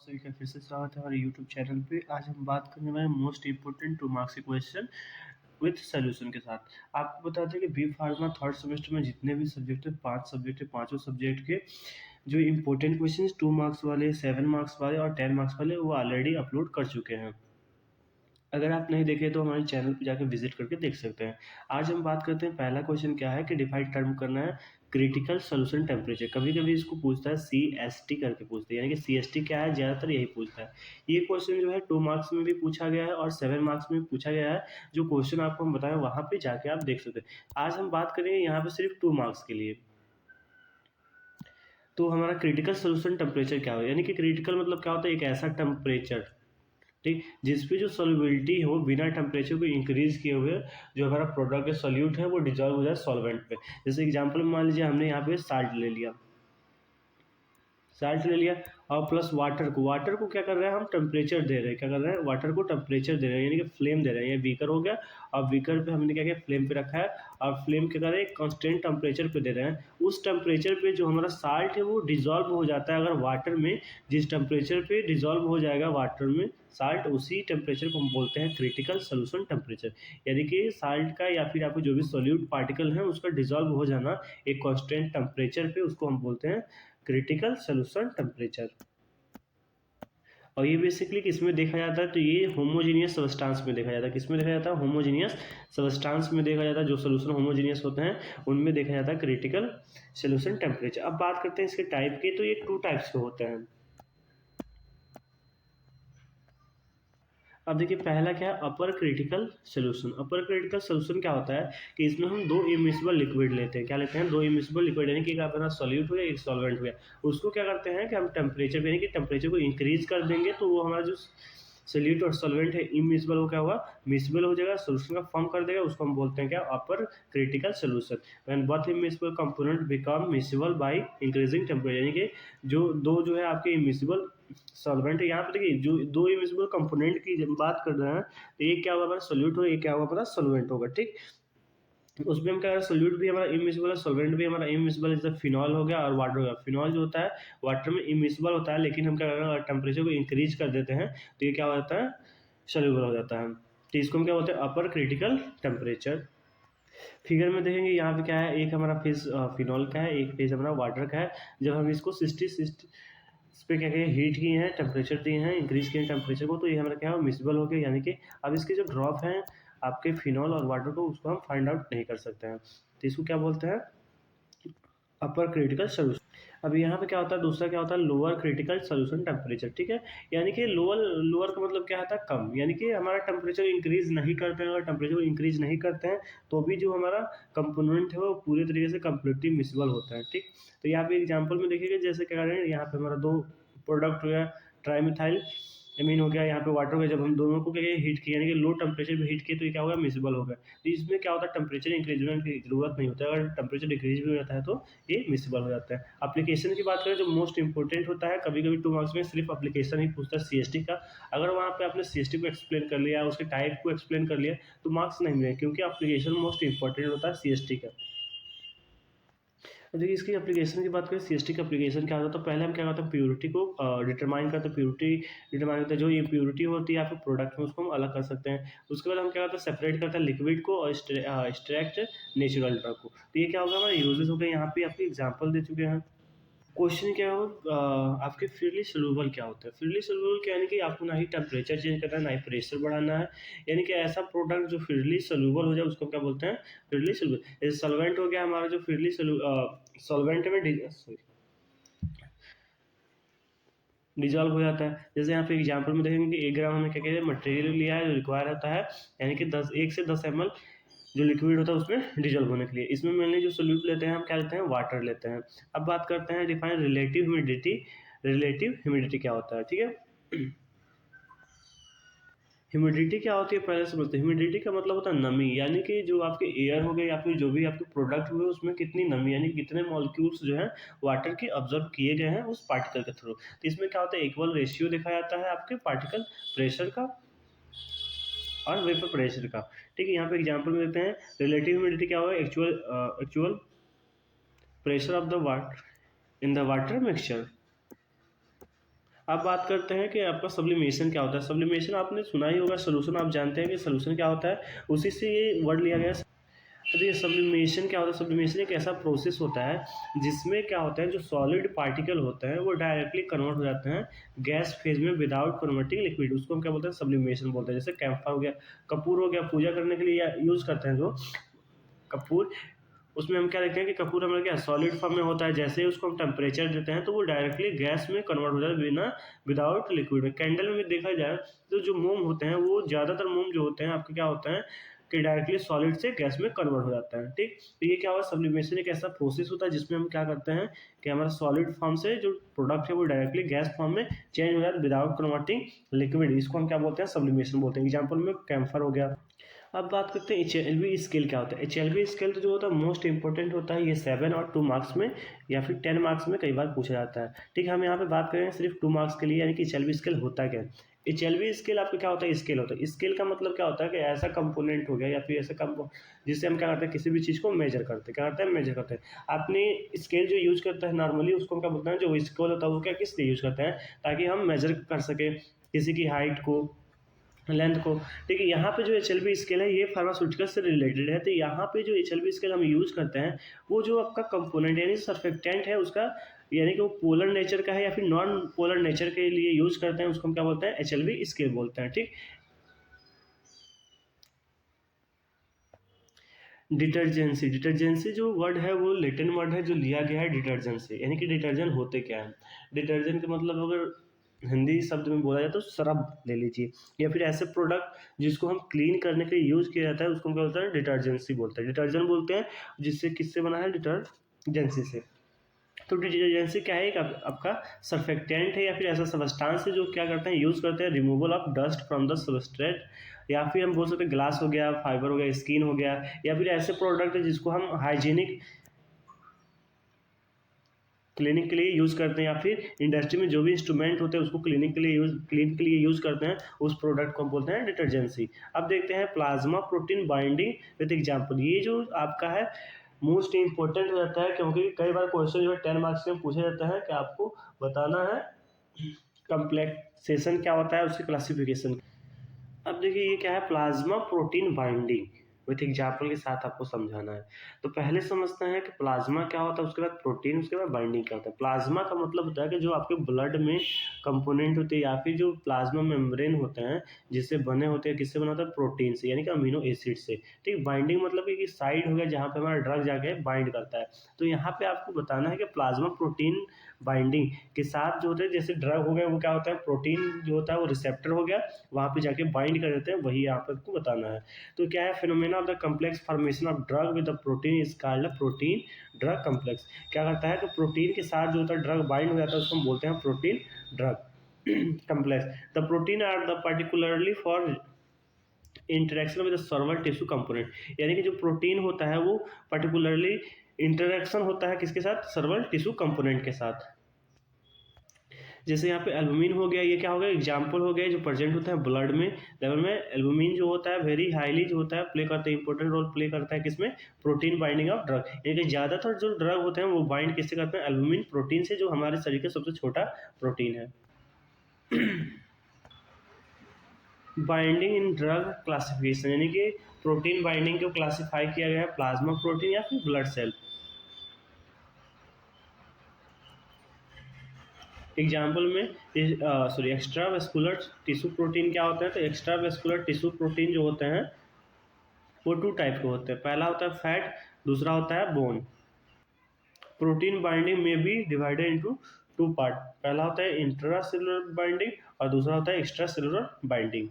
सभी का फिर से स्वागत है हमारे यूट्यूब चैनल पे। आज हम बात करने वाले मोस्ट इम्पोर्टेंट 2 मार्क्स के क्वेश्चन विथ सोल्यूशन के साथ। आपको बता दें कि बी फार्मा थर्ड सेमेस्टर में जितने भी सब्जेक्ट है 5 सब्जेक्ट है, पाँचों सब्जेक्ट के जो इम्पोर्टेंट क्वेश्चन 2 मार्क्स वाले, 7 मार्क्स वाले और 10 मार्क्स वाले वो ऑलरेडी अपलोड कर चुके हैं। अगर आप नहीं देखे तो हमारे चैनल पे जाकर विजिट करके देख सकते हैं। आज हम बात करते हैं, पहला क्वेश्चन क्या है कि डिफाइंड टर्म करना है क्रिटिकल सॉल्यूशन टेम्परेचर। कभी कभी इसको पूछता है CST करके पूछते हैं, यानी कि CST क्या है, ज़्यादातर यही पूछता है। ये क्वेश्चन जो है 2 मार्क्स में भी पूछा गया है और 7 मार्क्स में भी पूछा गया है। जो क्वेश्चन आपको हम बताएं वहाँ पे जाके आप देख सकते हैं। आज हम बात करेंगे यहाँ पे सिर्फ 2 मार्क्स के लिए। तो हमारा क्रिटिकल सोल्यूशन टेम्परेचर क्या हो, यानी कि क्रिटिकल मतलब क्या होता है, एक ऐसा टेम्परेचर, ठीक, जिसपे जो सॉल्युबिलिटी हो बिना टेम्परेचर को इंक्रीज किए हुए जो हमारा प्रोडक्ट है सॉल्यूट है वो डिजॉल्व हो जाए सॉल्वेंट पे। जैसे एग्जांपल में मान लीजिए हमने यहाँ पे साल्ट ले लिया, साल्ट ले लिया और प्लस वाटर को क्या कर रहे हैं, हम टेम्परेचर दे रहे हैं। क्या कर रहे हैं, वाटर को टेम्परेचर दे रहे हैं, यानी कि फ्लेम दे रहे हैं। ये बीकर हो गया और बीकर पे हमने क्या किया, फ्लेम पे रखा है और फ्लेम क्या कर रहे हैं, कांस्टेंट टेम्परेचर पे दे रहे हैं। उस टेम्परेचर पे जो हमारा साल्ट है वो डिजॉल्व हो जाता है अगर वाटर में। जिस टेम्परेचर पे डिजॉल्व हो जाएगा वाटर में साल्ट, उसी टेम्परेचर को हम बोलते हैं क्रिटिकल सोल्यूशन टेम्परेचर। यानी कि साल्ट का या फिर आपको जो भी सॉल्यूट पार्टिकल है उसका डिजॉल्व हो जाना एक कांस्टेंट टेम्परेचर पे, उसको हम बोलते हैं क्रिटिकल सोल्यूशन टेम्परेचर। और ये बेसिकली किसमें देखा जाता है, तो ये होमोजीनियस सबस्टांस में देखा जाता है। किसमें देखा जाता है, होमोजीनियस सबस्टांस में देखा जाता है। जो सोल्यूशन होमोजीनियस होते हैं उनमें देखा जाता है क्रिटिकल सोल्यूशन टेम्परेचर। अब बात करते हैं इसके टाइप की, तो ये 2 टाइप्स के होते हैं। अब देखिए पहला क्या है, अपर क्रिटिकल सोल्यूशन। अपर क्रिटिकल सोल्यूशन क्या होता है कि इसमें हम 2 इमिसिबल लिक्विड लेते हैं। क्या लेते हैं, 2 इमिसिबल लिक्विड, यानी कि एक अपना सॉल्यूट हो गया, एक सॉल्वेंट हो गया। उसको क्या करते हैं कि हम टेम्परेचर यानी कि टेम्परेचर को इंक्रीज कर देंगे तो वो हमारा जो सोल्यूट और सॉल्वेंट है इमिसिबल हो, क्या होगा, मिसिबल हो जाएगा, सोल्यूशन का फॉर्म कर देगा। उसको हम बोलते हैं क्या, अपर critical solution. When both immiscible component become miscible by increasing temperature, यानी कि जो है आपके इमिसिबल सॉल्वेंट है। यहाँ पे देखिए जो 2 इमिसिबल कंपोनेंट की जब बात कर रहे हैं तो एक क्या होगा हमारा सोल्यूट होगा, एक क्या होगा हमारा सॉल्वेंट होगा, ठीक। उसमें हम क्या करें, सोल्यूट भी हमारा इमिसिबल है, सॉल्वेंट भी हमारा इमिसिबल, जैसे फिनॉल हो गया और वाटर हो गया। फिनॉल जो होता है वाटर में इमिसिबल होता है, लेकिन हम क्या करें, अगर टेम्परेचर को इंक्रीज कर देते हैं तो ये क्या हो जाता है, सोल्यूबल हो जाता है। तो इसको हम क्या बोलते हैं, अपर क्रिटिकल टेम्परेचर। फिगर में देखेंगे यहाँ पे क्या है, एक हमारा फेज फिनॉल का है, एक फेज हमारा वाटर का है। जब हम इसको 60 इस पे क्या किया, हीट किए हैं, टेम्परेचर दिए हैं, इंक्रीज किए हैं टेम्परेचर को, तो ये हमारा क्या है, मिसिबल हो गया। यानी कि अब इसके जो ड्रॉप हैं आपके फिनॉल और वाटर को, उसको हम फाइंड आउट नहीं कर सकते हैं। तो इसको क्या बोलते हैं, अपर क्रिटिकल सोल्यूशन। अब यहाँ पे क्या होता है, दूसरा क्या होता है, लोअर क्रिटिकल सोल्यूशन टेम्परेचर, ठीक है। यानी कि लोअर लोअर का मतलब क्या होता है, कम, यानी कि हमारा टेम्परेचर इंक्रीज नहीं करते हैं। अगर टेम्परेचर को इंक्रीज नहीं करते हैं तो भी जो हमारा कंपोनेंट है वो पूरे तरीके से कम्प्लीटली मिसिबल होता है, ठीक। तो यहाँ पे एग्जाम्पल में देखिएगा, जैसे क्या करें, यहाँ पे हमारा 2 प्रोडक्ट हो गया, ट्राईमिथाइल एमीन हो गया, यहाँ पे वाटर हो गया। जब हम दोनों को क्या हीट किया, यानी कि लो टेम्परेचर पे हीट किए, तो ये क्या होगा, मिसिबल हो गया। तो इसमें क्या होता है, टेम्परेचर इंक्रीजमेंट की जरूरत नहीं होता है। अगर टेम्परेचर डिक्रीज भी हो जाता है तो ये मिसिबल हो जाता है। एप्लीकेशन की बात करें जो मोस्ट इंपॉर्टेंट होता है, कभी कभी 2 मार्क्स में सिर्फ एप्लीकेशन ही पूछता है CST का। अगर वहाँ पे आपने CST को एक्सप्लेन कर लिया, उसके टाइप को एक्सप्लेन कर लिया, तो मार्क्स नहीं मिलेंगे, क्योंकि एप्लीकेशन मोस्ट इंपॉर्टेंट होता है CST का। देखिए इसकी एप्लीकेशन की बात करें, CST का एप्लीकेशन क्या होता है, तो पहले हम क्या करते हैं, प्योरिटी को डिटरमाइन करते हैं। प्योरिटी डिटरमाइन करते हैं, जो ये प्योरिटी होती है आपके प्रोडक्ट में, उसको हम अलग कर सकते हैं। उसके बाद हम क्या करते हैं, सेपरेट करते हैं लिक्विड को और एक्सट्रैक्ट नेचुरल ड्रग को। तो ये क्या होगा, हमारे यूजेस हो गए। यहाँ पे आपके एग्जाम्पल दे चुके हैं। क्वेश्चन क्या हो, आपके फ्रीली सोल्यूबल क्या होता है। फ्रीली सोल्यूबल क्या, यानी कि आपको ना ही टेम्परेचर चेंज करना है, ना ही प्रेशर बढ़ाना है। यानी कि ऐसा प्रोडक्ट जो फ्रीली सोल्यूबल हो जाए उसको क्या बोलते हैं, फ्रीली सोल्यूबल। जैसे सॉल्वेंट हो गया हमारा, जो फ्रीली सॉल्वेंट में डिजॉल्व हो जाता है। जैसे यहाँ पे एग्जाम्पल में देखेंगे कि 1 ग्राम हमें क्या कहते हैं, मटेरियल लिया है जो रिक्वायर होता है, यानी कि 1 से 10 ml जो लिक्विड होता है उसमें डिजॉल्व होने के लिए। इसमें मेनली जो सोल्यूट लेते हैं हम क्या लेते हैं, वाटर लेते हैं। अब बात करते हैं define relative humidity. Relative humidity क्या होता है, ठीक है। ह्यूमिडिटी क्या होती है पहले समझते हैं। ह्यूमिडिटी का मतलब होता है नमी, यानी कि जो आपके एयर हो गए या फिर जो भी आपके प्रोडक्ट हुए उसमें कितनी नमी, यानी कि कितने मॉलिक्यूल्स जो है वाटर के ऑब्जर्व किए गए हैं उस पार्टिकल के थ्रू। तो इसमें क्या होता है, इक्वल रेशियो देखा जाता है आपके पार्टिकल प्रेशर का और वेपर प्रेशर का, ठीक है। यहाँ पे एग्जांपल में देते हैं, रिलेटिव ह्यूमिडिटी क्या होगा, actual pressure of the water in the water mixture. अब बात करते हैं कि आपका सब्लिमेशन क्या होता है। सब्लिमेशन आपने सुना ही होगा, सोल्यूशन आप जानते हैं कि सोल्यूशन क्या होता है, उसी से ये वर्ड लिया गया है। तो ये सब्लिमेशन क्या होता है? सब्लिमेशन एक ऐसा प्रोसेस होता है जिसमें क्या होता है, जो सॉलिड पार्टिकल होते हैं वो डायरेक्टली कन्वर्ट हो जाते हैं गैस फेज में विदाउट कन्वर्टिंग लिक्विड, उसको हम क्या बोलते हैं? सब्लिमेशन बोलते हैं। जैसे कैम्फर हो गया, कपूर हो गया, पूजा करने के लिए यूज़ करते हैं जो कपूर, उसमें हम क्या देखते हैं कि कपूर हमारा क्या सॉलिड फॉर्म में होता है, जैसे ही उसको हम टेम्परेचर देते हैं तो वो डायरेक्टली गैस में कन्वर्ट हो जाता है बिना विदाउट लिक्विड में। कैंडल में देखा जाए तो जो मोम होते हैं वो ज़्यादातर मोम जो होते हैं आपके क्या होते हैं कि डायरेक्टली सॉलिड से गैस में कन्वर्ट हो जाता है। ठीक, तो ये क्या हुआ, सब्लिमेशन एक ऐसा प्रोसेस होता है जिसमें हम क्या करते हैं कि हमारा सॉलिड फॉर्म से जो प्रोडक्ट है वो डायरेक्टली गैस फॉर्म में चेंज हो जाता है विदाउट कन्वर्टिंग लिक्विड, इसको हम क्या बोलते हैं? सब्लिमेशन बोलते हैं। एग्जाम्पल में कैम्फर हो गया। अब बात करते हैं HLB स्केल क्या होता है। HLB स्केल तो जो होता है मोस्ट इंपॉर्टेंट होता है, ये 7 और 2 मार्क्स में या फिर 10 मार्क्स में कई बार पूछा जाता है। ठीक है, हम यहाँ पे बात करें सिर्फ 2 मार्क्स के लिए, यानी कि HLB स्केल होता क्या है। HLB स्केल आपका क्या होता है? स्केल होता है। स्केल का मतलब क्या होता है कि ऐसा कंपोनेंट हो गया या फिर ऐसा कंपो जिससे हम क्या करते हैं, किसी भी चीज़ को मेजर करते हैं। क्या करते हैं? मेजर करते हैं। आपने स्केल जो यूज करता है नॉर्मली, उसको हम क्या बोलते हैं? जो स्केल होता है वो क्या किस लिए यूज करते हैं? ताकि हम मेजर कर सकें किसी की हाइट को, लेंथ को। ठीक है, यहाँ पे जो HLB स्केल है ये फार्मास्यूटिकल से रिलेटेड है। तो यहाँ पे जो HLB स्केल हम यूज़ करते हैं वो जो आपका कंपोनेंट यानी सर्फेक्टेंट है उसका, यानी कि वो पोलर नेचर का है या फिर नॉन पोलर नेचर के लिए यूज़ करते हैं, उसको हम क्या बोलते हैं? HLB स्केल बोलते हैं। ठीक, डिटर्जेंसी, डिटर्जेंसी जो वर्ड है वो लैटिन वर्ड है जो लिया गया है डिटर्जेंट से, यानी कि डिटर्जेंट होते क्या है। डिटर्जेंट का मतलब अगर हिंदी शब्द में बोला जाए तो सरब ले लीजिए, या फिर ऐसे प्रोडक्ट जिसको हम क्लीन करने के लिए यूज़ किया जाता है उसको हम क्या बोलते हैं? डिटर्जेंसी बोलते हैं। डिटर्जेंट बोलते हैं जिससे किससे बना है? डिटर्जेंसी से। तो डिटर्जेंसी क्या है? एक आपका सर्फेक्टेंट है या फिर ऐसा सबस्टांस है जो क्या करते हैं? यूज़ करते हैं removal of dust from the substrate, या फिर हम बोल सकते हैं ग्लास हो गया, फाइबर हो गया, स्किन हो गया, या फिर ऐसे प्रोडक्ट है जिसको हम हाइजीनिक क्लीनिक के लिए यूज़ करते हैं, या फिर इंडस्ट्री में जो भी इंस्ट्रूमेंट होते हैं उसको क्लीन के लिए यूज़ करते हैं, उस प्रोडक्ट को हम बोलते हैं डिटर्जेंसी। अब देखते हैं plasma protein binding with example. ये जो आपका है मोस्ट इंपॉर्टेंट रहता है, क्योंकि कई बार क्वेश्चन जो है 10 मार्क्स में पूछा जाता है कि आपको बताना है कम्प्लेक्सेशन क्या होता है, उसकी क्लासिफिकेशन। अब देखिए ये क्या है? Plasma protein binding with example के साथ आपको समझाना है। तो पहले समझते हैं कि प्लाज्मा क्या होता है, उसके बाद प्रोटीन, उसके बाद बाइंडिंग क्या होता है। प्लाज्मा का मतलब होता है कि जो आपके ब्लड में कंपोनेंट होते हैं या फिर जो प्लाज्मा मेम्ब्रेन होते हैं जिससे बने होते हैं, किससे बना होता है? प्रोटीन से, यानी कि अमीनो एसिड से। ठीक, बाइंडिंग मतलब कि साइड हो गया जहाँ पे हमारा ड्रग जाके बाइंड करता है। तो यहाँ पे आपको बताना है कि प्लाज्मा प्रोटीन बाइंडिंग के साथ जो होते हैं, जैसे ड्रग हो गया वो क्या होता है? प्रोटीन जो होता है वो रिसेप्टर हो गया, वहाँ पे जाके बाइंड कर देते हैं, वही यहाँ पे आपको बताना है। तो क्या है? Phenomena of the complex formation of drug with the protein is called protein drug complex. क्या करता है कि प्रोटीन के साथ जो होता है ड्रग बाइंड हो जाता है, उसको हम बोलते हैं protein drug complex. The protein are the particularly for interaction with the several tissue component, यानी कि जो प्रोटीन होता है वो पर्टिकुलरली इंटरेक्शन होता है किसके साथ? सर्वल टिश्यू कंपोनेंट के साथ। जैसे यहाँ पे एल्बुमिन हो गया, ये क्या हो गया? एग्जाम्पल हो गया जो प्रेजेंट होता है ब्लड में लेवल में। एल्बुमिन जो होता है वेरी हाईली जो होता है प्ले करता है, इंपॉर्टेंट रोल प्ले करता है किसमें? Protein binding of drug. यानी कि ज़्यादातर जो ड्रग होते हैं वो बाइंड किससे करते हैं? एल्बुमिन प्रोटीन से, जो हमारे शरीर का सबसे छोटा प्रोटीन है। बाइंडिंग इन ड्रग क्लासिफिकेशन, यानी कि प्रोटीन बाइंडिंग को क्लासीफाई किया गया है प्लाज्मा प्रोटीन या फिर ब्लड सेल। एग्जाम्पल में sorry extra vascular tissue protein क्या होता है? तो एक्स्ट्रा वेस्कुलर टिश्यू प्रोटीन जो होते हैं वो 2 टाइप के होते हैं। पहला होता है फैट, दूसरा होता है बोन। प्रोटीन बाइंडिंग में भी डिवाइडेड इनटू 2 पार्ट। पहला होता है इंट्रा सेलुलर बाइंडिंग और दूसरा होता है एक्स्ट्रा सेलुलर बाइंडिंग।